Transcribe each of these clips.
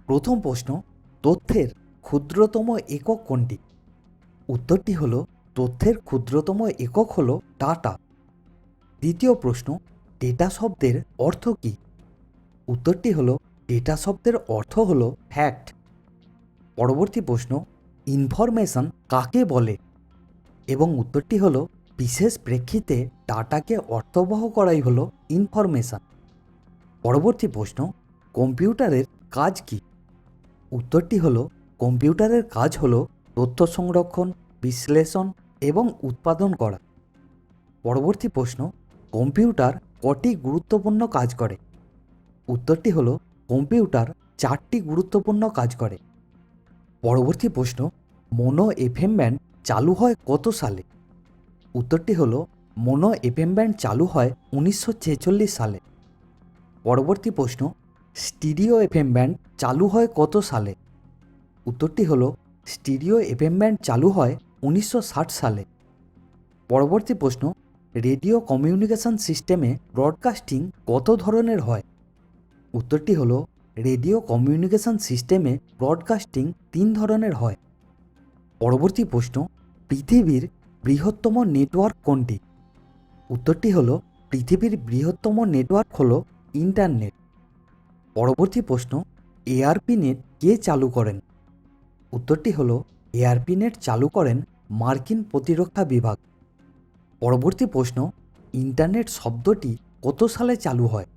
প্রথম প্রশ্ন, তথ্যের ক্ষুদ্রতম একক কোনটি? উত্তরটি হল তথ্যের ক্ষুদ্রতম একক হল ডাটা। দ্বিতীয় প্রশ্ন, ডেটা শব্দের অর্থ কী? উত্তরটি হল ডেটা শব্দের অর্থ হল ফ্যাক্ট। পরবর্তী প্রশ্ন, ইনফরমেশন কাকে বলে? এবং উত্তরটি হল বিশেষ প্রেক্ষিতে ডাটাকে অর্থবহ করাই হল ইনফরমেশন। পরবর্তী প্রশ্ন, কম্পিউটারের কাজ কী? উত্তরটি হল কম্পিউটারের কাজ হল তথ্য সংরক্ষণ, বিশ্লেষণ এবং উৎপাদন করা। পরবর্তী প্রশ্ন, কম্পিউটার কটি গুরুত্বপূর্ণ কাজ করে? উত্তরটি হল কম্পিউটার 4টি গুরুত্বপূর্ণ কাজ করে। পরবর্তী প্রশ্ন, মোনো এফএম ব্যান্ড চালু হয় কত সালে? উত্তরটি হল মোনো এফএম ব্যান্ড চালু হয় 1946 সালে। পরবর্তী প্রশ্ন, স্টিরিও এফএম ব্যান্ড চালু হয় কত সালে? উত্তরটি হল স্টিরিও এফএম ব্যান্ড চালু হয় 1960 সালে। পরবর্তী প্রশ্ন, রেডিও কমিউনিকেশন সিস্টেমে ব্রডকাস্টিং কত ধরনের হয়? উত্তরটি হল রেডিও কমিউনিকেশন সিস্টেমে ব্রডকাস্টিং 3 ধরনের হয়। পরবর্তী প্রশ্ন, পৃথিবীর বৃহত্তম নেটওয়ার্ক কোনটি? উত্তরটি হল পৃথিবীর বৃহত্তম নেটওয়ার্ক হল ইন্টারনেট। পরবর্তী প্রশ্ন, এআরপি নেট কে চালু করেন? উত্তরটি হল এআরপি নেট চালু করেন মার্কিন প্রতিরক্ষা বিভাগ। পরবর্তী প্রশ্ন, ইন্টারনেট শব্দটি কত সালে চালু হয়?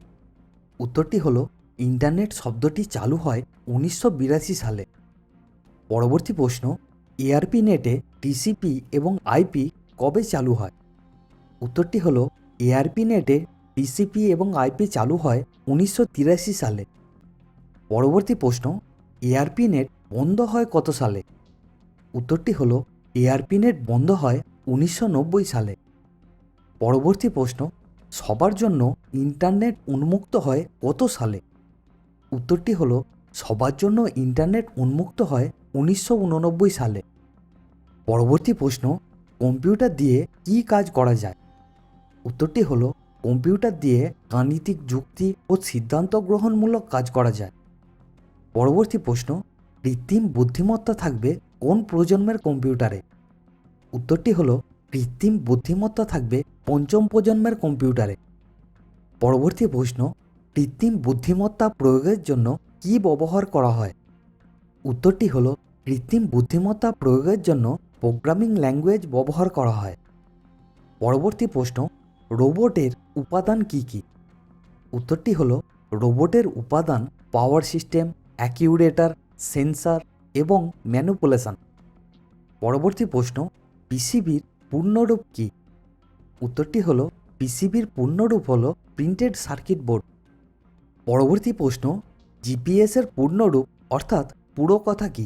উত্তরটি হল ইন্টারনেট শব্দটি চালু হয় 1982 সালে। পরবর্তী প্রশ্ন, এআরপি নেটে টিসিপি এবং আইপি কবে চালু হয়? উত্তরটি হল এআরপি নেটে টিসিপি এবং আইপি চালু হয় 1983 সালে। পরবর্তী প্রশ্ন, এআরপি নেট বন্ধ হয় কত সালে? উত্তরটি হল এআরপি নেট বন্ধ হয় 1990 সালে। পরবর্তী প্রশ্ন, সবার জন্য ইন্টারনেট উন্মুক্ত হয় কত সালে? উত্তরটি হল সবার জন্য ইন্টারনেট উন্মুক্ত হয় 1989 সালে। পরবর্তী প্রশ্ন, কম্পিউটার দিয়ে কী কাজ করা যায়? উত্তরটি হল কম্পিউটার দিয়ে গাণিতিক যুক্তি ও সিদ্ধান্ত গ্রহণমূলক কাজ করা যায়। পরবর্তী প্রশ্ন, কৃত্রিম বুদ্ধিমত্তা থাকবে কোন প্রজন্মের কম্পিউটারে? উত্তরটি হল কৃত্রিম বুদ্ধিমত্তা থাকবে 5ম প্রজন্মের কম্পিউটারে। পরবর্তী প্রশ্ন, কৃত্রিম বুদ্ধিমত্তা প্রয়োগের জন্য কি ব্যবহার করা হয়? উত্তরটি হল কৃত্রিম বুদ্ধিমত্তা প্রয়োগের জন্য প্রোগ্রামিং ল্যাঙ্গুয়েজ ব্যবহার করা হয়। পরবর্তী প্রশ্ন, রোবটের উপাদান কি কি? উত্তরটি হল রোবটের উপাদান পাওয়ার সিস্টেম, অ্যাকিউরেটর, সেন্সর এবং ম্যানিপুলেশন। পরবর্তী প্রশ্ন, পিসিবির পূর্ণরূপ কি? উত্তরটি হল পিসিবির পূর্ণরূপ হল প্রিন্টেড সার্কিট বোর্ড। পরবর্তী প্রশ্ন, জিপিএসের পূর্ণরূপ অর্থাৎ পুরো কথা কি?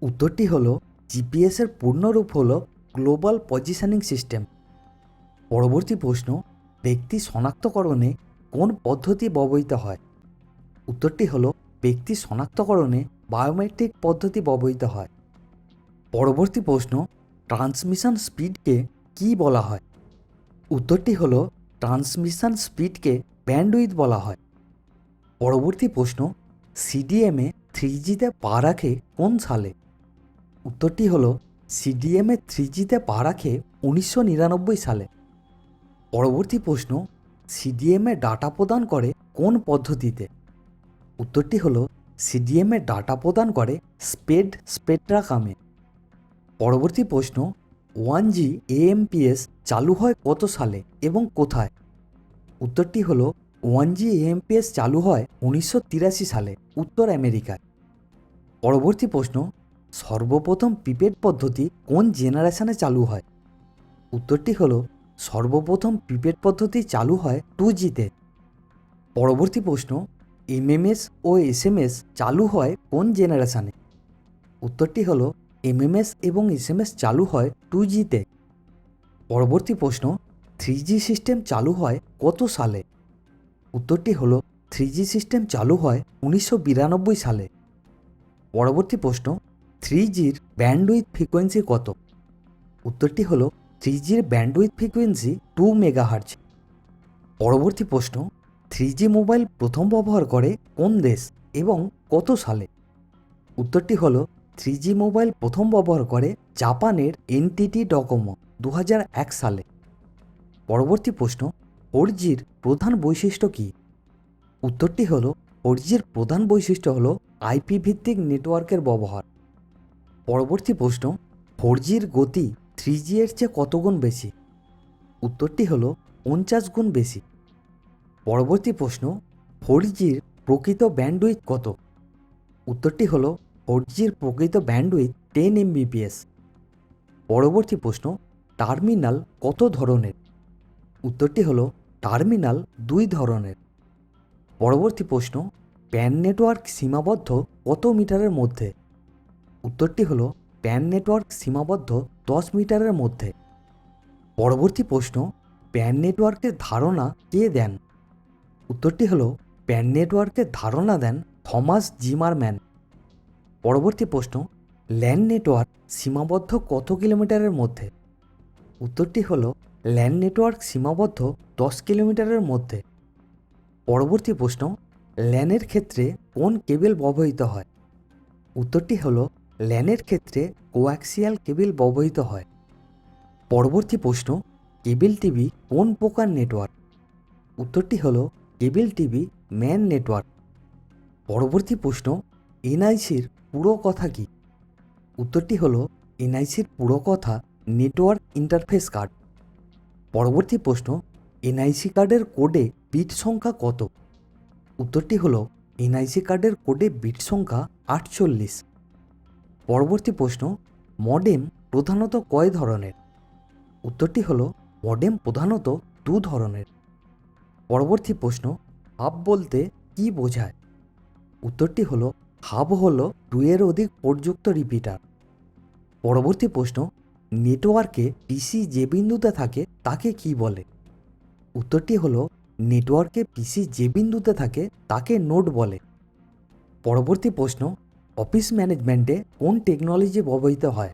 উত্তরটি হল জিপিএসের পূর্ণরূপ হল গ্লোবাল পজিশনিং সিস্টেম। পরবর্তী প্রশ্ন, ব্যক্তি শনাক্তকরণে কোন পদ্ধতি ব্যবহৃত হয়? উত্তরটি হল ব্যক্তি শনাক্তকরণে বায়োমেট্রিক পদ্ধতি ব্যবহৃত হয়। পরবর্তী প্রশ্ন, ট্রান্সমিশন স্পিডকে কি বলা হয়? উত্তরটি হল ট্রান্সমিশন স্পিডকে ব্যান্ডউইথ বলা হয়। পরবর্তী প্রশ্ন, সিডিএমএ 3Gতে পা রাখে কোন সালে? উত্তরটি হল সিডিএমএ 3Gতে পা রাখে 1999 সালে। পরবর্তী প্রশ্ন, সিডিএমএ ডাটা প্রদান করে কোন পদ্ধতিতে? উত্তরটি হল সিডিএমএ ডাটা প্রদান করে স্পেকট্রামে। পরবর্তী প্রশ্ন, 1G AMPS চালু হয় কত সালে এবং কোথায়? উত্তরটি হল 1G AMPS চালু হয় 1983 সালে উত্তর আমেরিকায়। পরবর্তী প্রশ্ন, সর্বপ্রথম প্রিপেড পদ্ধতি কোন জেনারেশনে চালু হয়? উত্তরটি হল সর্বপ্রথম প্রিপেড পদ্ধতি চালু হয় 2Gতে। পরবর্তী প্রশ্ন, এমএমএস ও এসএমএস চালু হয় কোন জেনারেশনে? উত্তরটি হল এমএমএস এবং এসএমএস চালু হয় 2Gতে। পরবর্তী প্রশ্ন, 3G সিস্টেম চালু হয় কত সালে? উত্তরটি হল 3G সিস্টেম চালু হয় 1992 সালে। পরবর্তী প্রশ্ন, 3Gর ব্যান্ডউইথ ফ্রিকোয়েন্সি কত? উত্তরটি হল 3Gর ব্যান্ডউইথ ফ্রিকোয়েন্সি 2 মেগাহার্জ। পরবর্তী প্রশ্ন, 3G মোবাইল প্রথম ব্যবহার করে কোন দেশ? এবং কত সালে? উত্তরটি হলো 3G মোবাইল প্রথম ব্যবহার করে জাপানের এনটিটি ডকোমো 2001 সালে। পরবর্তী প্রশ্ন, 4Gর প্রধান বৈশিষ্ট্য কী? উত্তরটি হলো 4Gর প্রধান বৈশিষ্ট্য হলো আইপি ভিত্তিক নেটওয়ার্কের ব্যবহার। পরবর্তী প্রশ্ন, 4Gর গতি 3G এর চেয়ে কত গুণ বেশি? উত্তরটি হলো 50 গুণ বেশি। পরবর্তী প্রশ্ন, 4Gর প্রকৃত ব্যান্ডউইথ কত? উত্তরটি হলো 4Gর প্রকৃত ব্যান্ডউইথ 10 Mbps। পরবর্তী প্রশ্ন, টার্মিনাল কত ধরনের? উত্তরটি হলো টার্মিনাল 2 ধরনের। পরবর্তী প্রশ্ন, প্যান নেটওয়ার্ক সীমাবদ্ধ কত মিটারের মধ্যে? উত্তরটি হলো প্যান নেটওয়ার্ক সীমাবদ্ধ 10 মিটারের মধ্যে। পরবর্তী প্রশ্ন, প্যান নেটওয়ার্কের ধারণা কে দেন? উত্তরটি হলো প্যান নেটওয়ার্কের ধারণা দেন থমাস জিমারম্যান। পরবর্তী প্রশ্ন, ল্যান নেটওয়ার্ক সীমাবদ্ধ কত কিলোমিটারের মধ্যে? উত্তরটি হলো ল্যান নেটওয়ার্ক সীমাবদ্ধ 10 কিলোমিটারের মধ্যে। পরবর্তী প্রশ্ন, ল্যানের ক্ষেত্রে কোন কেবল ব্যবহৃত হয়? উত্তরটি হলো ল্যানের ক্ষেত্রে কোয়াক্সিয়াল কেবল ব্যবহৃত হয়। পরবর্তী প্রশ্ন, কেবল টিভি কোন প্রকার নেটওয়ার্ক? উত্তরটি হলো কেবল টিভি ম্যান নেটওয়ার্ক। পরবর্তী প্রশ্ন, এনআইসির পুরো কথা কী? উত্তরটি হলো এনআইসির পুরো কথা নেটওয়ার্ক ইন্টারফেস কার্ড। পরবর্তী প্রশ্ন, এনআইসি কার্ডের কোডে বিট সংখ্যা কত? উত্তরটি হলো এনআইসি কার্ডের কোডে বিট সংখ্যা 48। পরবর্তী প্রশ্ন, মডেম প্রধানত কয় ধরনের? উত্তরটি হলো মডেম প্রধানত 2 ধরনের। পরবর্তী প্রশ্ন, হাব বলতে কি বোঝায়? উত্তরটি হলো হাব হলো 2 এর অধিক পোর্টযুক্ত রিপিটার। পরবর্তী প্রশ্ন, নেটওয়ার্কে পিসি যে বিন্দুতে থাকে তাকে কি বলে? উত্তরটি হলো নেটওয়ার্কে পিসি যে বিন্দুতে থাকে তাকে নোড বলে। পরবর্তী প্রশ্ন, অফিস ম্যানেজমেন্টে কোন টেকনোলজি ব্যবহৃত হয়?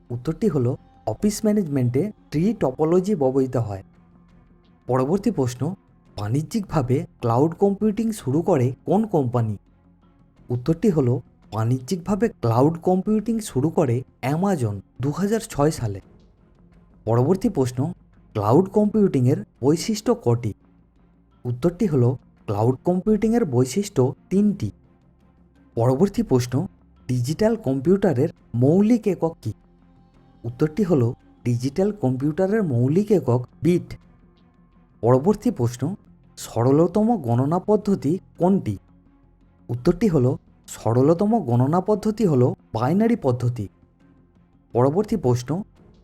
উত্তরটি হলো অফিস ম্যানেজমেন্টে ট্রি টপোলজি ব্যবহৃত হয়। পরবর্তী প্রশ্ন, বাণিজ্যিকভাবে ক্লাউড কম্পিউটিং শুরু করে কোন কোম্পানি? উত্তরটি হলো বাণিজ্যিকভাবে ক্লাউড কম্পিউটিং শুরু করে অ্যামাজন 2006 সালে। পরবর্তী প্রশ্ন, ক্লাউড কম্পিউটিংয়ের বৈশিষ্ট্য কটি? উত্তরটি হলো ক্লাউড কম্পিউটিংয়ের বৈশিষ্ট্য 3টি। পরবর্তী প্রশ্ন, ডিজিটাল কম্পিউটারের মৌলিক একক কী? উত্তরটি হলো ডিজিটাল কম্পিউটারের মৌলিক একক বিট। পরবর্তী প্রশ্ন, সরলতম গণনা পদ্ধতি কোনটি? উত্তরটি হলো সরলতম গণনা পদ্ধতি হলো বাইনারি পদ্ধতি। পরবর্তী প্রশ্ন,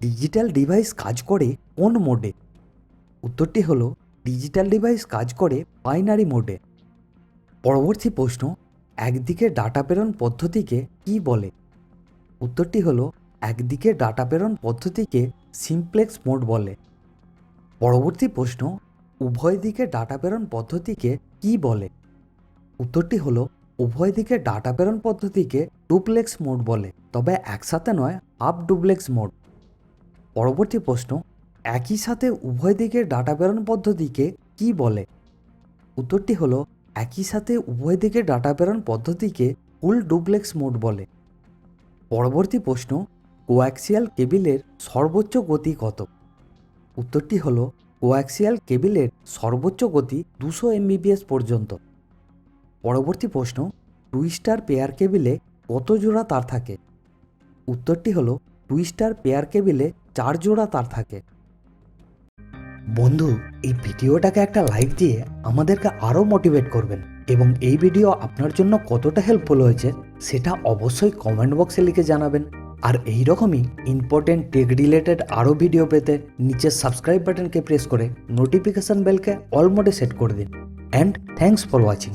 ডিজিটাল ডিভাইস কাজ করে কোন মোডে? উত্তরটি হলো ডিজিটাল ডিভাইস কাজ করে বাইনারি মোডে। পরবর্তী প্রশ্ন, একদিকে ডাটা প্রেরণ পদ্ধতিকে কি বলে? উত্তরটি হলো একদিকে ডাটা প্রেরণ পদ্ধতিকে সিমপ্লেক্স মোড বলে। পরবর্তী প্রশ্ন, উভয় দিকে ডাটা প্রেরণ পদ্ধতিকে কি বলে? উত্তরটি হলো উভয় দিকে ডাটা প্রেরণ পদ্ধতিকে ডুপ্লেক্স মোড বলে, তবে একসাথে নয়, হাফ ডুপ্লেক্স মোড। পরবর্তী প্রশ্ন, একই সাথে উভয় দিকে ডাটা প্রেরণ পদ্ধতিকে কি বলে? উত্তরটি হলো একই সাথে উভয় দিকে ডাটা প্রেরণ পদ্ধতিকে ফুল ডুপ্লেক্স মোড বলে। পরবর্তী প্রশ্ন, কোয়াক্সিয়াল কেবিলের সর্বোচ্চ গতি কত? উত্তরটি হলো কোয়াক্সিয়াল কেবিলের সর্বোচ্চ গতি 200 Mbps পর্যন্ত। পরবর্তী প্রশ্ন, টুইস্টার পেয়ার কেবিলে কত জোড়া তার থাকে? উত্তরটি হলো টুইস্টার পেয়ার কেবিলে 4 জোড়া তার থাকে। বন্ধু, এই ভিডিওটাকে একটা লাইক দিয়ে আমাদেরকে আরও মোটিভেট করবেন এবং এই ভিডিও আপনার জন্য কতটা হেল্পফুল হয়েছে সেটা অবশ্যই কমেন্ট বক্সে লিখে জানাবেন। আর এই রকমই ইম্পর্টেন্ট টেক রিলেটেড আরও ভিডিও পেতে নিচের সাবস্ক্রাইব বাটনকে প্রেস করে নোটিফিকেশন বেলকে অল মোডে সেট করে দিন। And thanks for watching.